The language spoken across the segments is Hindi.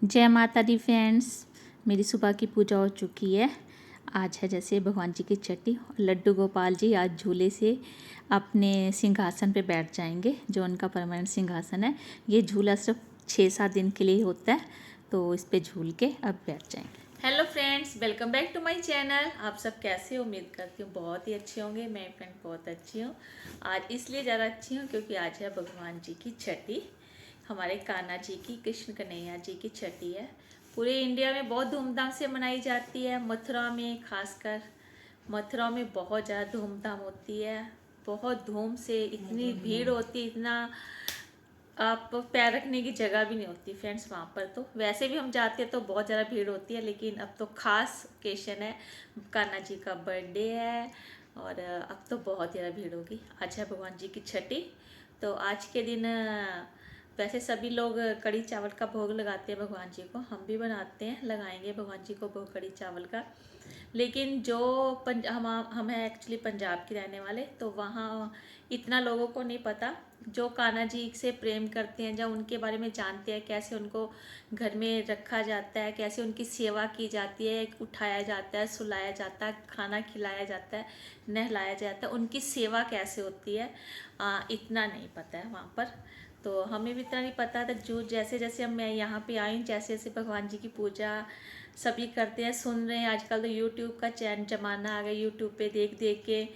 जय माता दी फ्रेंड्स। मेरी सुबह की पूजा हो चुकी है। आज है जैसे भगवान जी की छठी। लड्डू गोपाल जी आज झूले से अपने सिंहासन पे बैठ जाएंगे, जो उनका परमानेंट सिंहासन है। ये झूला सिर्फ 6-7 दिन के लिए होता है, तो इस पे झूल के अब बैठ जाएंगे। Hello friends, welcome back to my channel. आप सब कैसे हो? उम्मीद करती हूँ बहुत ही अच्छे होंगे। मैं फ्रेंड बहुत अच्छी हूँ। आज इसलिए ज़्यादा अच्छी हूँ क्योंकि आज है भगवान जी की छठी। हमारे कान्हा जी की, कृष्ण कन्हैया जी की छठी है। पूरे इंडिया में बहुत धूमधाम से मनाई जाती है। मथुरा में, खासकर मथुरा में बहुत ज़्यादा धूमधाम होती है। बहुत धूम से, इतनी भीड़ होती है, इतना आप पैर रखने की जगह भी नहीं होती फ्रेंड्स वहाँ पर। तो वैसे भी हम जाते हैं तो बहुत ज़्यादा भीड़ होती है, लेकिन अब तो खास ओकेशन है, कान्हा जी का बर्थडे है और अब तो बहुत ज़्यादा भीड़ होगी। आज है भगवान जी की छठी। तो आज के दिन वैसे सभी लोग कढ़ी चावल का भोग लगाते हैं भगवान जी को। हम भी बनाते हैं, लगाएंगे भगवान जी को भोग कढ़ी चावल का। लेकिन जो हम हैं एक्चुअली पंजाब के रहने वाले, तो वहाँ इतना लोगों को नहीं पता। जो कान्हा जी से प्रेम करते हैं, जब उनके बारे में जानते हैं, कैसे उनको घर में रखा जाता है, कैसे उनकी सेवा की जाती है, उठाया जाता है, सुलाया जाता है, खाना खिलाया जाता है, नहलाया जाता है, उनकी सेवा कैसे होती है, इतना नहीं पता है वहाँ पर। तो हमें भी इतना नहीं पता था। जो जैसे जैसे हम मैं यहाँ पे आई, जैसे जैसे भगवान जी की पूजा सभी करते हैं, सुन रहे हैं। आजकल तो यूट्यूब का चैन ज़माना आ गया, यूट्यूब पे देख देख के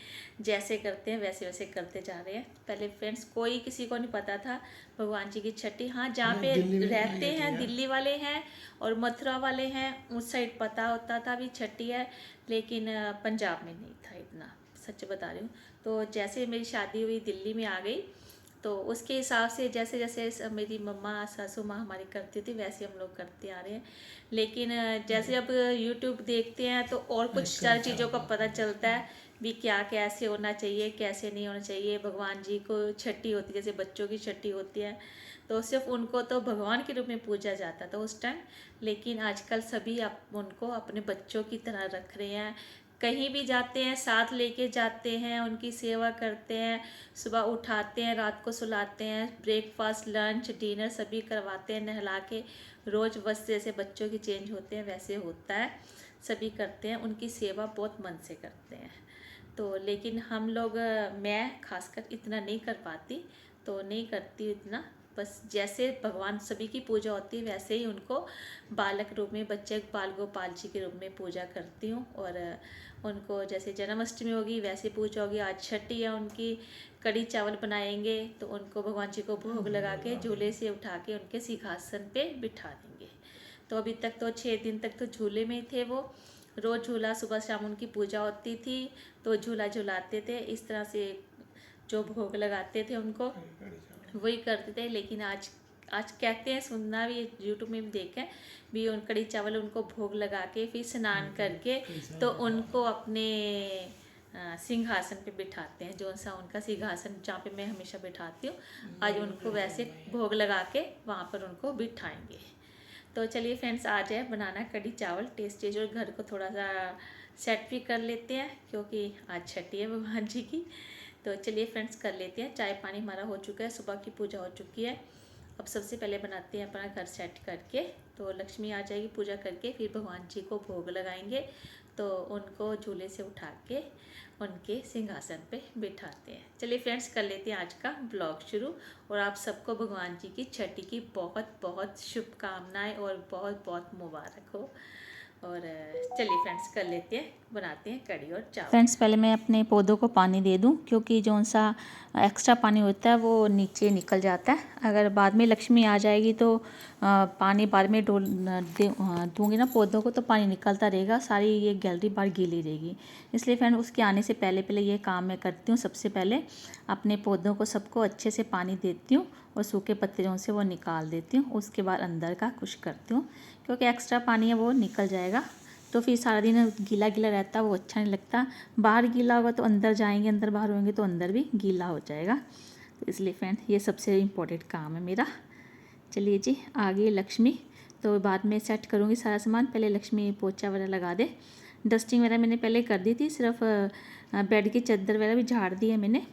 जैसे करते हैं वैसे वैसे करते जा रहे हैं। पहले फ्रेंड्स कोई किसी को नहीं पता था भगवान जी की छठी। हाँ, जहाँ पे रहते हैं दिल्ली वाले हैं और मथुरा वाले हैं, उस साइड पता होता था भी छठी है, लेकिन पंजाब में नहीं था इतना, सच बता रही हूँ। तो जैसे मेरी शादी हुई, दिल्ली में आ गई, तो उसके हिसाब से जैसे जैसे मेरी मम्मा सासू माँ हमारी करती थी, वैसे हम लोग करते आ रहे हैं। लेकिन जैसे अब यूट्यूब देखते हैं तो और कुछ सारी चीज़ों का पता चलता है भी, क्या कैसे होना चाहिए, कैसे नहीं होना चाहिए। भगवान जी को छठी होती है, जैसे बच्चों की छठी होती है, तो सिर्फ उनको तो भगवान के रूप में पूजा जाता था उस टाइम। लेकिन आजकल सभी उनको अपने बच्चों की तरह रख रहे हैं। कहीं भी जाते हैं साथ लेके जाते हैं, उनकी सेवा करते हैं, सुबह उठाते हैं, रात को सुलाते हैं, ब्रेकफास्ट, लंच, डिनर सभी करवाते हैं नहला के। रोज़ बस जैसे बच्चों की चेंज होते हैं वैसे होता है, सभी करते हैं, उनकी सेवा बहुत मन से करते हैं। तो लेकिन हम लोग, मैं खासकर इतना नहीं कर पाती, तो नहीं करती इतना। बस जैसे भगवान सभी की पूजा होती है वैसे ही उनको बालक रूप में, बच्चे बाल गोपाल जी के रूप में पूजा करती हूँ। और उनको जैसे जन्माष्टमी होगी वैसे पूजा होगी। आज छठी है उनकी, कढ़ी चावल बनाएंगे, तो उनको भगवान जी को भोग लगा के झूले से उठा के उनके सिंहासन पे बिठा देंगे। तो अभी तक तो 6 दिन तक तो झूले में ही थे वो। रोज़ झूला, सुबह शाम उनकी पूजा होती थी तो झूला झुलाते थे। इस तरह से जो भोग लगाते थे उनको वही करते थे। लेकिन आज आज कहते हैं, सुनना भी यूट्यूब में भी देखें भी, उन कढ़ी चावल उनको भोग लगा के फिर स्नान करके तो उनको अपने सिंहासन पे बिठाते हैं। जो सा उनका सिंहासन जहाँ पे मैं हमेशा बिठाती हूँ, आज उनको वैसे भोग लगा के वहाँ पर उनको बिठाएंगे। तो चलिए फ्रेंड्स, आ जाए बनाना कढ़ी चावल टेस्टी, जो घर को थोड़ा सा सेट भी कर लेते हैं क्योंकि आज छठी है भगवान जी की। तो चलिए फ्रेंड्स, कर लेते हैं। चाय पानी हमारा हो चुका है, सुबह की पूजा हो चुकी है। अब सबसे पहले बनाते हैं अपना घर सेट करके। तो लक्ष्मी आ जाएगी पूजा करके, फिर भगवान जी को भोग लगाएंगे, तो उनको झूले से उठा के उनके सिंहासन पे बिठाते हैं। चलिए फ्रेंड्स, कर लेते हैं आज का ब्लॉग शुरू। और आप सबको भगवान जी की छठी की बहुत बहुत शुभकामनाएं और बहुत बहुत मुबारक हो। और चलिए फ्रेंड्स, कर लेते हैं, बनाते हैं कढ़ी और चावल। फ्रेंड्स, पहले मैं अपने पौधों को पानी दे दूं, क्योंकि जो सा एक्स्ट्रा पानी होता है वो नीचे निकल जाता है। अगर बाद में लक्ष्मी आ जाएगी तो पानी बाद में दूंगी ना पौधों को, तो पानी निकलता रहेगा, सारी ये गैलरी बार गीली रहेगी। इसलिए फ्रेंड, उसके आने से पहले पहले ये काम मैं करती हूँ। सबसे पहले अपने पौधों को सबको अच्छे से पानी देती हूँ और सूखे पत्ते जो से वो निकाल देती हूँ। उसके बाद अंदर का कुछ करती हूँ, क्योंकि एक्स्ट्रा पानी है वो निकल जाएगा, तो फिर सारा दिन गीला गीला रहता है, वो अच्छा नहीं लगता। बाहर गीला होगा तो अंदर जाएंगे, अंदर बाहर होंगे तो अंदर भी गीला हो जाएगा। तो इसलिए फ्रेंड, ये सबसे इम्पोर्टेंट काम है मेरा। चलिए जी, आगे लक्ष्मी तो बाद में सेट करूँगी सारा सामान। पहले लक्ष्मी पोछा वगैरह लगा दे। डस्टिंग वगैरह मैंने पहले कर दी थी, सिर्फ बेड की चादर वगैरह भी झाड़ दी है मैंने,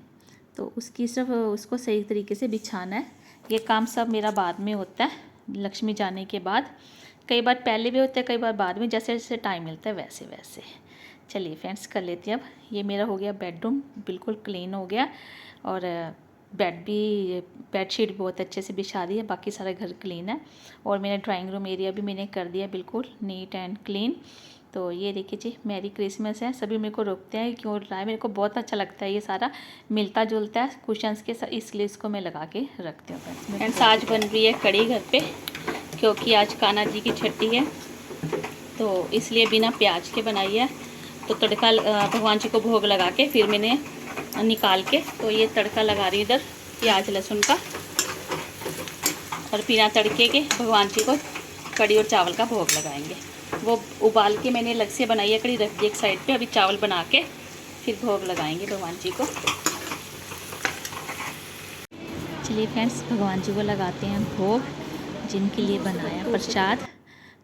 तो उसकी सिर्फ उसको सही तरीके से बिछाना है। ये काम सब मेरा बाद में होता है, लक्ष्मी जाने के बाद। कई बार पहले भी होते हैं, कई बार बाद में, जैसे जैसे टाइम मिलता है वैसे वैसे। चलिए फ्रेंड्स कर लेते हैं। अब ये मेरा हो गया बेडरूम, बिल्कुल क्लीन हो गया, और बेडशीट बहुत अच्छे से बिछा दी है, बाकी सारा घर क्लीन है। और मेरा ड्राइंग रूम एरिया भी मैंने कर दिया बिल्कुल नीट एंड क्लीन। तो ये देखिए जी, मैरी क्रिसमस है। सभी मेरे को रोकते हैं क्यों रहा है, मेरे को बहुत अच्छा लगता है, ये सारा मिलता जुलता है कुशन्स के साथ, इसलिए इसको मैं लगा के रखती हूँ फ्रेंड्स। आज बन रही है कड़ी घर पे, क्योंकि आज कान्हा जी की छठी है, तो इसलिए बिना प्याज के बनाई है। तो तड़का भगवान जी को भोग लगा के फिर मैंने निकाल के, तो ये तड़का लगा रही इधर प्याज लहसुन का, और बिना तड़के के भगवान जी को कड़ी और चावल का भोग लगाएंगे। वो उबाल के मैंने अलग से बनाई है कड़ी, रख दी एक साइड पे। अभी चावल बना के फिर भोग लगाएंगे भगवान जी को। चलिए फ्रेंड्स, भगवान जी को लगाते हैं भोग, जिनके लिए बनाया प्रसाद।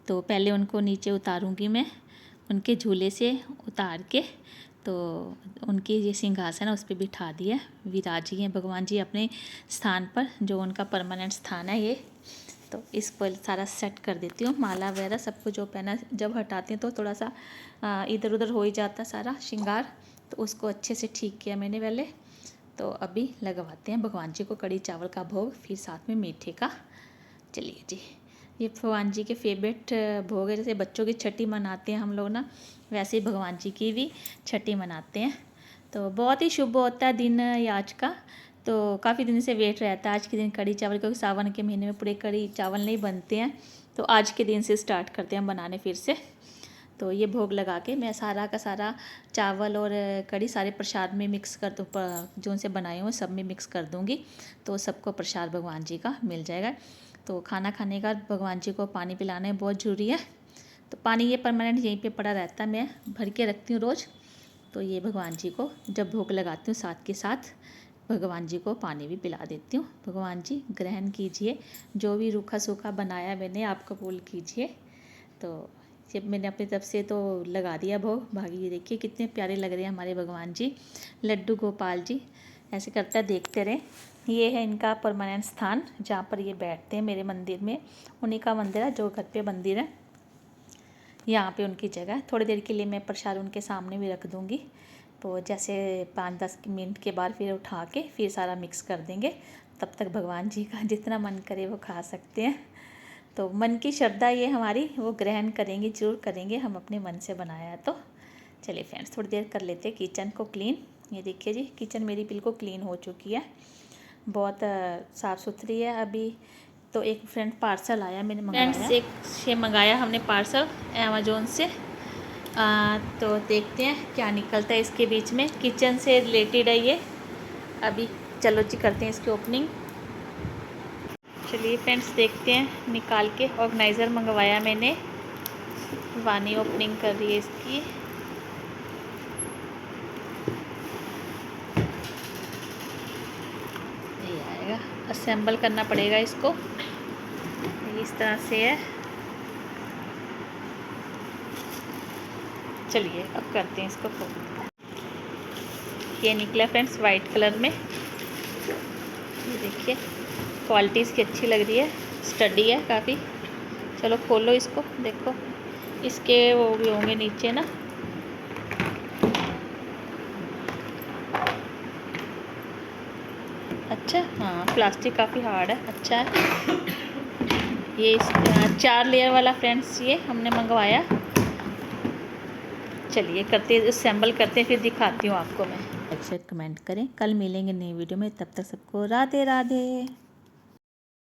तो पहले उनको नीचे उतारूंगी मैं, उनके झूले से उतार के, तो उनके ये सिंहासन है उस पर बिठा दिया, विराजी हैं भगवान जी अपने स्थान पर, जो उनका परमानेंट स्थान है ये। तो इस पर सारा सेट कर देती हूँ, माला वगैरह सब कुछ जो पहना, जब हटाते हैं तो थोड़ा सा इधर उधर हो ही जाता सारा श्रृंगार, तो उसको अच्छे से ठीक किया मैंने पहले। तो अभी लगवाते हैं भगवान जी को कड़ी चावल का भोग, फिर साथ में मीठे का। चलिए जी, ये भगवान जी के फेवरेट भोग है। जैसे बच्चों की छठी मनाते हैं हम लोग ना, वैसे ही भगवान जी की भी छठी मनाते हैं। तो बहुत ही शुभ होता है दिन ये आज का। तो काफ़ी दिन से वेट रहता है आज के दिन कड़ी चावल, क्योंकि सावन के महीने में पूरे कड़ी चावल नहीं बनते हैं, तो आज के दिन से स्टार्ट करते हैं हम बनाने फिर से। तो ये भोग लगा के मैं सारा का सारा चावल और कड़ी सारे प्रसाद में मिक्स कर दूँ, जो उनसे बनाए हुए सब में मिक्स कर दूँगी, तो सबको प्रसाद भगवान जी का मिल जाएगा। तो खाना खाने का भगवान जी को पानी पिलाना बहुत ज़रूरी है। तो पानी ये परमानेंट यहीं पे पड़ा रहता है, मैं भर के रखती हूँ रोज़। तो ये भगवान जी को जब भोग लगाती हूँ साथ के साथ भगवान जी को पानी भी पिला देती हूँ। भगवान जी ग्रहण कीजिए, जो भी रूखा सूखा बनाया मैंने आप कबूल कीजिए। तो जब मैंने अपनी तरफ से तो लगा दिया भोग, भागी ये देखिए कितने प्यारे लग रहे हैं हमारे भगवान जी, लड्डू गोपाल जी। ऐसे करता देखते रहें। ये है इनका परमानेंट स्थान, जहाँ पर ये बैठते हैं मेरे मंदिर में, उन्हीं का मंदिर है, जो घर पे मंदिर है यहाँ पे उनकी जगह। थोड़ी देर के लिए मैं प्रसाद उनके सामने भी रख दूँगी, तो जैसे 5-10 मिनट के बाद फिर उठा के फिर सारा मिक्स कर देंगे। तब तक भगवान जी का जितना मन करे वो खा सकते हैं। तो मन की श्रद्धा ये हमारी, वो ग्रहण करेंगे, जरूर करेंगे, हम अपने मन से बनाया है तो। चलिए फ्रेंड्स, थोड़ी देर कर लेते हैं किचन को क्लीन। ये देखिए जी, किचन मेरी बिल्कुल क्लीन हो चुकी है, बहुत साफ़ सुथरी है। अभी तो एक फ्रेंड पार्सल आया, मैंने मंगाया, फ्रेंड्स एक से मंगाया हमने पार्सल अमेज़ोन से। तो देखते हैं क्या निकलता है इसके बीच में। किचन से रिलेटेड है ये। अभी चलो जी करते हैं इसकी ओपनिंग। चलिए फ्रेंड्स देखते हैं निकाल के। ऑर्गेनाइज़र मंगवाया मैंने, वानी ओपनिंग कर रही है इसकी। ये आएगा, असेंबल करना पड़ेगा इसको, इस तरह से है। चलिए अब करते हैं इसको। ये निकला फ्रेंड्स वाइट कलर में, ये देखिए क्वालिटी इसकी अच्छी लग रही है, स्टडी है काफ़ी। चलो खोलो इसको, देखो इसके वो भी होंगे नीचे ना, अच्छा हाँ प्लास्टिक काफ़ी हार्ड है, अच्छा है ये। इस 4 लेयर वाला फ्रेंड्स ये हमने मंगवाया। चलिए करते असेंबल करते हैं, फिर दिखाती हूँ आपको मैं। लाइक शेयर कमेंट करें, कल मिलेंगे नई वीडियो में, तब तक सबको राधे राधे।